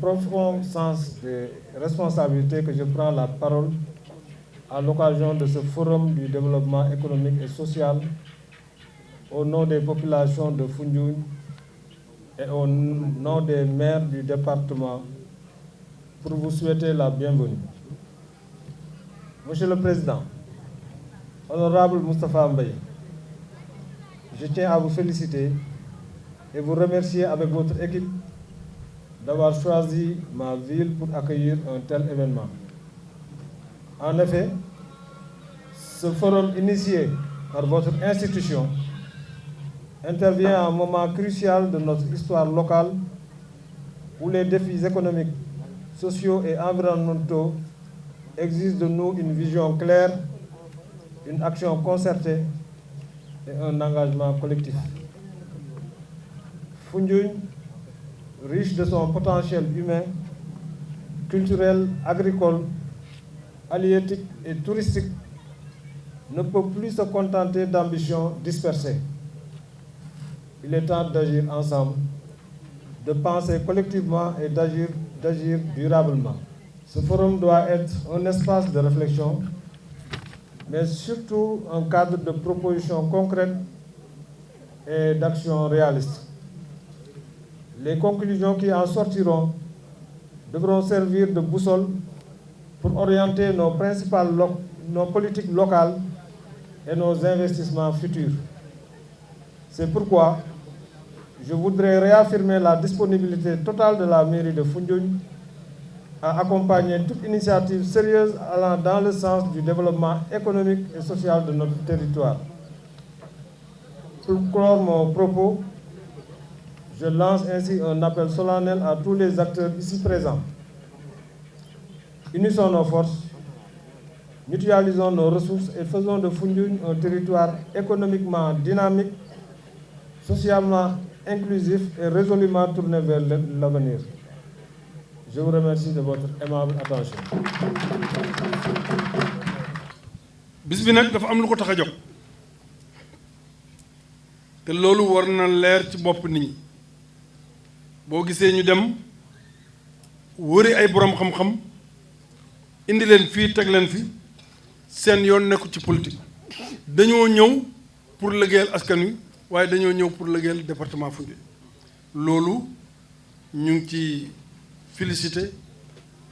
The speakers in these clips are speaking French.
Profond sens de responsabilité que je prends la parole à l'occasion de ce forum du développement économique et social au nom des populations de Foundiougne et au nom des maires du département pour vous souhaiter la bienvenue. Monsieur le Président, honorable Moustapha Mbaye, je tiens à vous féliciter et vous remercier avec votre équipe d'avoir choisi ma ville pour accueillir un tel événement. En effet, ce forum initié par votre institution intervient à un moment crucial de notre histoire locale où les défis économiques, sociaux et environnementaux exigent de nous une vision claire, une action concertée et un engagement collectif. Foundiougne, riche de son potentiel humain, culturel, agricole, halieutique et touristique, ne peut plus se contenter d'ambitions dispersées. Il est temps d'agir ensemble, de penser collectivement et d'agir durablement. Ce forum doit être un espace de réflexion, mais surtout un cadre de propositions concrètes et d'actions réalistes. Les conclusions qui en sortiront devront servir de boussole pour orienter nos politiques locales et nos investissements futurs. C'est pourquoi je voudrais réaffirmer la disponibilité totale de la mairie de Foundiougne à accompagner toute initiative sérieuse allant dans le sens du développement économique et social de notre territoire. Pour clore mon propos, je lance ainsi un appel solennel à tous les acteurs ici présents. Unissons nos forces, mutualisons nos ressources et faisons de Foundiougne un territoire économiquement dynamique, socialement inclusif et résolument tourné vers l'avenir. Je vous remercie de votre aimable attention. bis bi nag dafa am lu ko tax a jóg te loolu war na leer ci bopp nit ñi. boo gisee ñu dem wëri ay borom xam-xam indi leen fii teg leen fi seen yoon nekku ci politique dañoo ñëw pour liggéeyal askan wi waaye dañoo ñëw pour liggéeyal département Foundiougne loolu ñu ngi ci félicité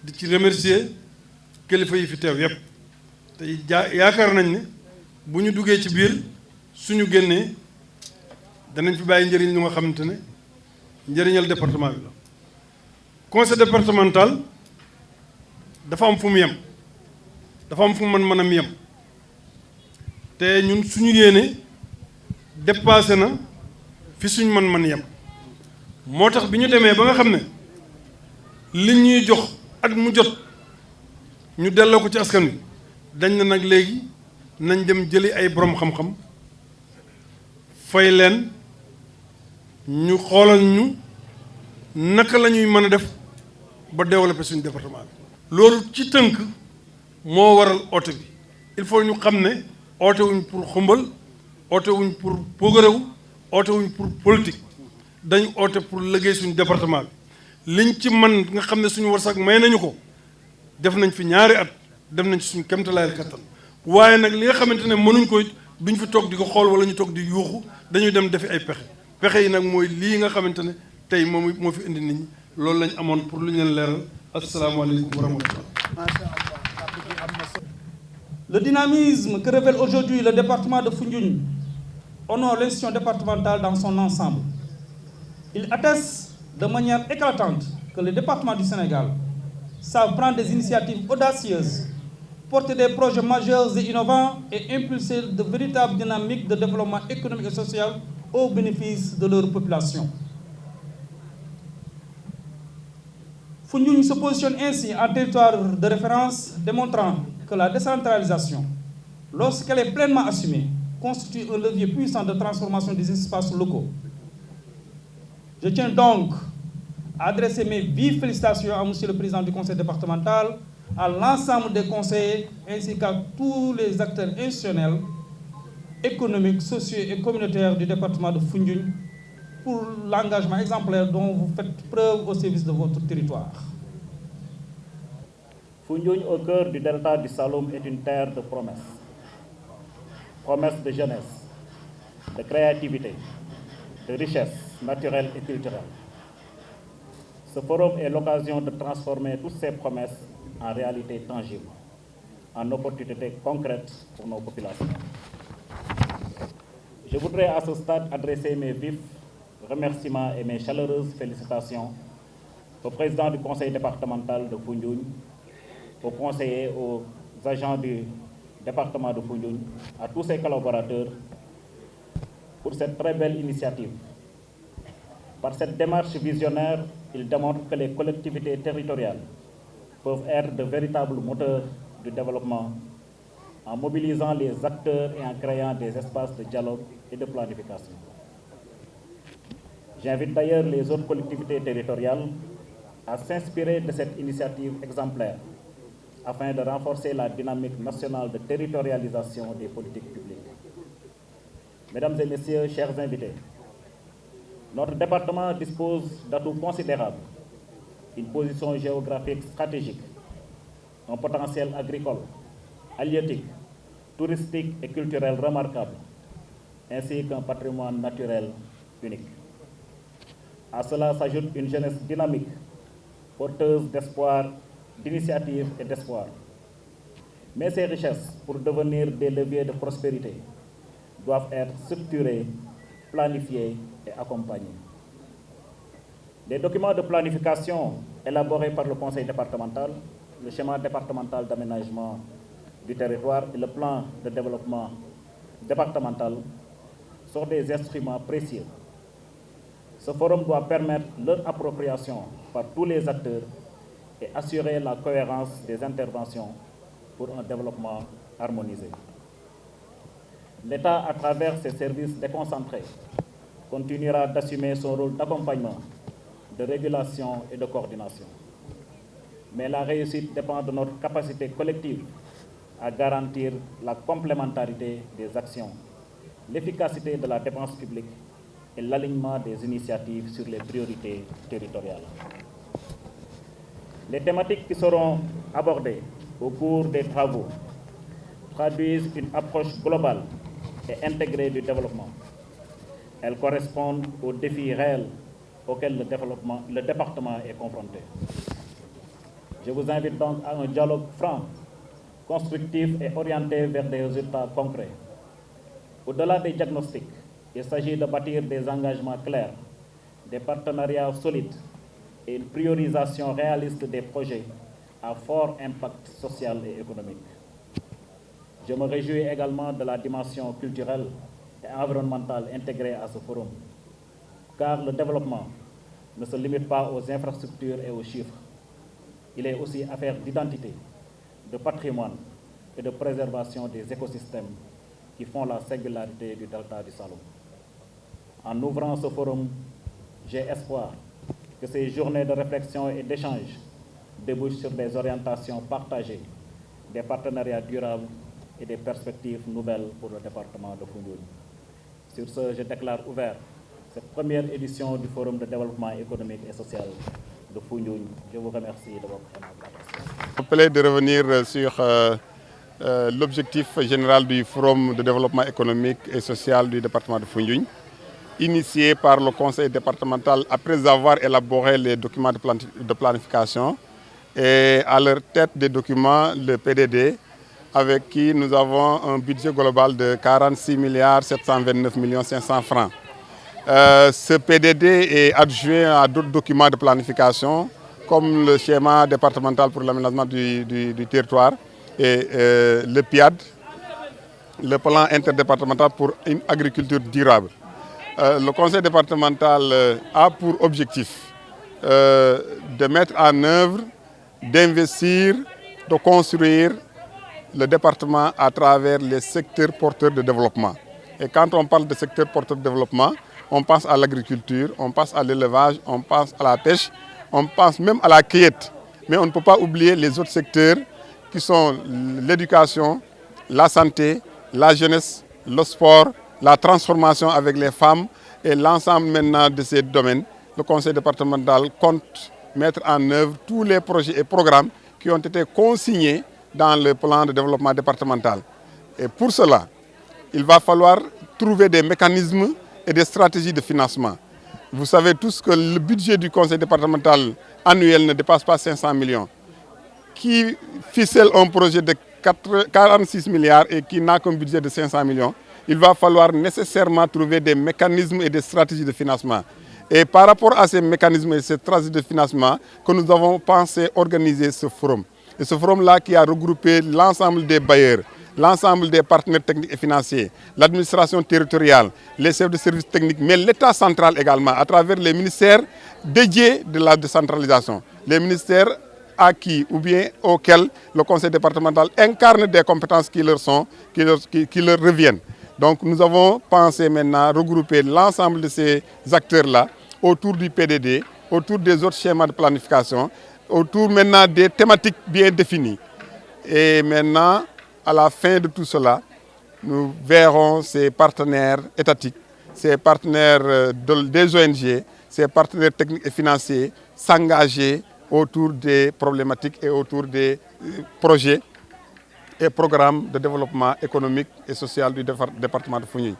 di ci remercier kilifa yi fi teew yépp te yaakaar nañ ne bu ñu duggee ci biir suñu génnee danañ fi bàyyi njëriñ lu nga xamante ne njëriñal département bi la conseil départemental dafa am fu mu yem dafa am fu mu mën a yem te ñun suñu yéene dépassé na fi suñ mën yem moo tax bi ñu demee ba nga xam ne li ñuy jox at mu jot ñu delloo ko ci askan wi dañ na nag léegi nañ dem jëli ay borom xam-xam fay leen ñu xoolal ñu naka la ñuy mën a def ba développer suñu département bi. loolu ci tënk moo waral oote bi il faut ñu xam ne oote wuñ pour xumbal oote wuñ pour pogarewu oote wuñ pour politique dañu oote pour liggéey suñu département bi liñ ci man nga xam ne suñu warsak may nañu ko def nañ fi ñaari at def nañ ci suñu kéemtalaayal kattan waaye nag li nga xamante ne mënuñ ko duñ fi toog di ko xool wala ñu toog di yuuxu dañuy dem defi ay pexe yi nag mooy lii nga xamante ne tey moom moo fi indi nit ñi loolu lañ amoon pour lu ñu leen leeral asalaamaaleykum wa rahmatullah. Le dynamisme que révèle aujourd'hui le département de Foundiougne honore l'institution départementale dans son ensemble. Il atteste de manière éclatante que le département du Sénégal savent prendre des initiatives audacieuses, porter des projets majeurs et innovants et impulser de véritables dynamiques de développement économique et social au bénéfice de leur population. Foundiougne se positionne ainsi en territoire de référence, démontrant que la décentralisation, lorsqu'elle est pleinement assumée, constitue un levier puissant de transformation des espaces locaux. Je tiens donc à adresser mes vives félicitations à Monsieur le Président du Conseil départemental, à l'ensemble des conseillers, ainsi qu'à tous les acteurs institutionnels, économiques, sociaux et communautaires du département de Foundiougne pour l'engagement exemplaire dont vous faites preuve au service de votre territoire. Foundiougne, au cœur du delta du Saloum, est une terre de promesses. Promesses de jeunesse, de créativité, de richesse naturelle et culturelle. Ce forum est l'occasion de transformer toutes ces promesses en réalité tangible, en opportunités concrètes pour nos populations. Je voudrais à ce stade adresser mes vifs remerciements et mes chaleureuses félicitations au président du conseil départemental de Foundiougne, aux conseillers, aux agents du département de Foundiougne, à tous ses collaborateurs pour cette très belle initiative. Par cette démarche visionnaire, il démontre que les collectivités territoriales peuvent être de véritables moteurs du développement en mobilisant les acteurs et en créant des espaces de dialogue et de planification. J'invite d'ailleurs les autres collectivités territoriales à s'inspirer de cette initiative exemplaire afin de renforcer la dynamique nationale de territorialisation des politiques publiques. Mesdames et messieurs, chers invités, notre département dispose d'atouts considérables, une position géographique stratégique, un potentiel agricole, halieutique, touristique et culturel remarquable, ainsi qu'un patrimoine naturel unique. À cela s'ajoute une jeunesse dynamique, porteuse d'espoir, d'initiative et d'espoir. Mais ces richesses, pour devenir des leviers de prospérité, doivent être structurées, planifiées et accompagnées. Les documents de planification élaborés par le conseil départemental, le schéma départemental d'aménagement du territoire et le plan de développement départemental sont des instruments précieux. Ce forum doit permettre leur appropriation par tous les acteurs et assurer la cohérence des interventions pour un développement harmonisé. L'État, à travers ses services déconcentrés, continuera d'assumer son rôle d'accompagnement, de régulation et de coordination. Mais la réussite dépend de notre capacité collective à garantir la complémentarité des actions, l'efficacité de la dépense publique et l'alignement des initiatives sur les priorités territoriales. Les thématiques qui seront abordées au cours des travaux traduisent une approche globale et intégrée du développement. Elles correspondent aux défis réels auxquels le département est confronté. Je vous invite donc à un dialogue franc, constructif et orienté vers des résultats concrets. Au-delà des diagnostics, il s'agit de bâtir des engagements clairs, des partenariats solides et une priorisation réaliste des projets à fort impact social et économique. Je me réjouis également de la dimension culturelle et environnementale intégrée à ce forum, car le développement ne se limite pas aux infrastructures et aux chiffres. Il est aussi affaire d'identité, de patrimoine et de préservation des écosystèmes qui font la singularité du delta du Saloum. En ouvrant ce forum, j'ai espoir que ces journées de réflexion et d'échange débouchent sur des orientations partagées, des partenariats durables et des perspectives nouvelles pour le département de Foundiougne. Sur ce, je déclare ouvert cette première édition du Forum de développement économique et social de Foundiougne. Je vous remercie de votre attention. Je me plais de revenir sur l'objectif général du Forum de développement économique et social du département de Foundiougne, initié par le conseil départemental après avoir élaboré les documents de planification et à leur tête des documents le PDD, avec qui nous avons un budget global de 46 729 500 francs. Ce PDD est adjoint à d'autres documents de planification, comme le schéma départemental pour l'aménagement du territoire et le PIAD, le plan interdépartemental pour une agriculture durable. Le conseil départemental a pour objectif de mettre en œuvre, d'investir, de construire le département à travers les secteurs porteurs de développement. Et quand on parle de secteur porteur de développement, on pense à l'agriculture, on pense à l'élevage, on pense à la pêche, on pense même à la cueillette. Mais on ne peut pas oublier les autres secteurs qui sont l'éducation, la santé, la jeunesse, le sport, la transformation avec les femmes et l'ensemble maintenant de ces domaines. Le conseil départemental compte mettre en œuvre tous les projets et programmes qui ont été consignés dans le plan de développement départemental. Et pour cela, il va falloir trouver des mécanismes et des stratégies de financement. Vous savez tous que le budget du conseil départemental annuel ne dépasse pas 500 millions. Qui ficelle un projet de 46 milliards et qui n'a qu'un budget de 500 millions, il va falloir nécessairement trouver des mécanismes et des stratégies de financement. Et par rapport à ces mécanismes et ces stratégies de financement, que nous avons pensé organiser ce forum. Et ce forum-là qui a regroupé l'ensemble des bailleurs, l'ensemble des partenaires techniques et financiers, l'administration territoriale, les chefs de services techniques, mais l'État central également, à travers les ministères dédiés de la décentralisation. Les ministères à qui ou bien auxquels le conseil départemental incarne des compétences qui leur reviennent. Donc nous avons pensé maintenant regrouper l'ensemble de ces acteurs-là autour du PDD, autour des autres schémas de planification, autour maintenant des thématiques bien définies. Et maintenant, à la fin de tout cela, nous verrons ces partenaires étatiques, ces partenaires des ONG, ces partenaires techniques et financiers s'engager autour des problématiques et autour des projets et programmes de développement économique et social du département de Foundiougne.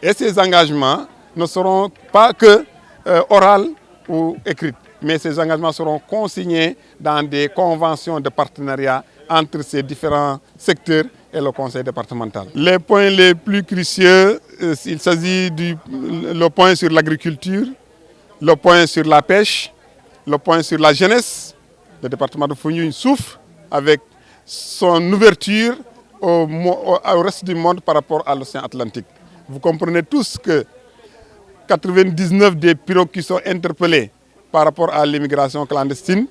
Et ces engagements ne seront pas que oraux ou écrits, mais ces engagements seront consignés dans des conventions de partenariat entre ces différents secteurs et le conseil départemental. Les points les plus cruciaux, il s'agit le point sur l'agriculture, le point sur la pêche, le point sur la jeunesse. Le département de Foundiougne souffre avec son ouverture au reste du monde par rapport à l'océan Atlantique. Vous comprenez tous que 99 des pirogues qui sont interpellées par rapport à l'immigration clandestine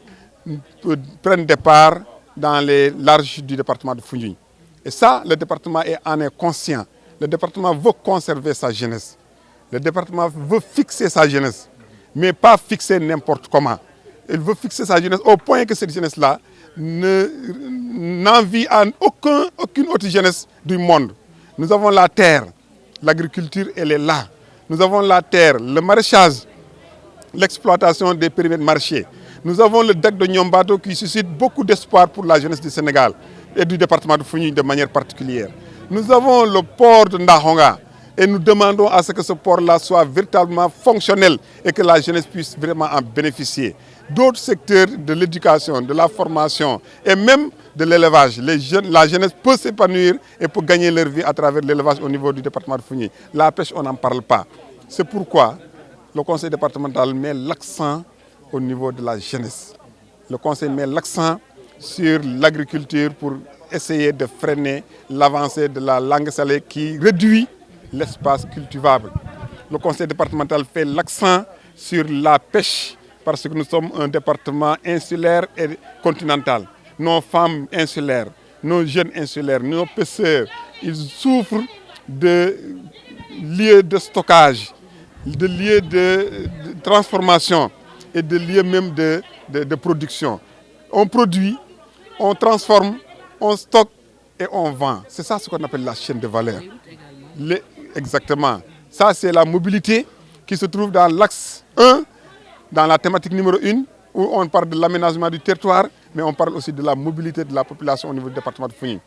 prennent départ dans les larges du département de Foundiougne. Et ça, le département en est conscient. Le département veut conserver sa jeunesse. Le département veut fixer sa jeunesse, mais pas fixer n'importe comment. Il veut fixer sa jeunesse au point que cette jeunesse-là n'envie à aucune autre jeunesse du monde. Nous avons la terre, l'agriculture, elle est là. Nous avons la terre, le maraîchage, l'exploitation des périmètres maraîchers. Nous avons le DEC de Niombato qui suscite beaucoup d'espoir pour la jeunesse du Sénégal et du département de Foundiougne de manière particulière. Nous avons le port de Ndahonga et nous demandons à ce que ce port-là soit véritablement fonctionnel et que la jeunesse puisse vraiment en bénéficier. D'autres secteurs de l'éducation, de la formation et même de l'élevage. La jeunesse peut s'épanouir et peut gagner leur vie à travers l'élevage au niveau du département de Foundiougne. La pêche, on n'en parle pas. C'est pourquoi le conseil départemental met l'accent au niveau de la jeunesse. Le conseil met l'accent sur l'agriculture pour essayer de freiner l'avancée de la langue salée qui réduit l'espace cultivable. Le conseil départemental fait l'accent sur la pêche parce que nous sommes un département insulaire et continental. Nos femmes insulaires, nos jeunes insulaires, nos pêcheurs, ils souffrent de lieux de stockage, de lieux de transformation et de lieux même de production. On produit, on transforme, on stocke et on vend. C'est ça ce qu'on appelle la chaîne de valeur. Exactement. Ça, c'est la mobilité qui se trouve dans l'axe 1, dans la thématique numéro 1, où on parle de l'aménagement du territoire, mais on parle aussi de la mobilité de la population au niveau du département de Foundiougne.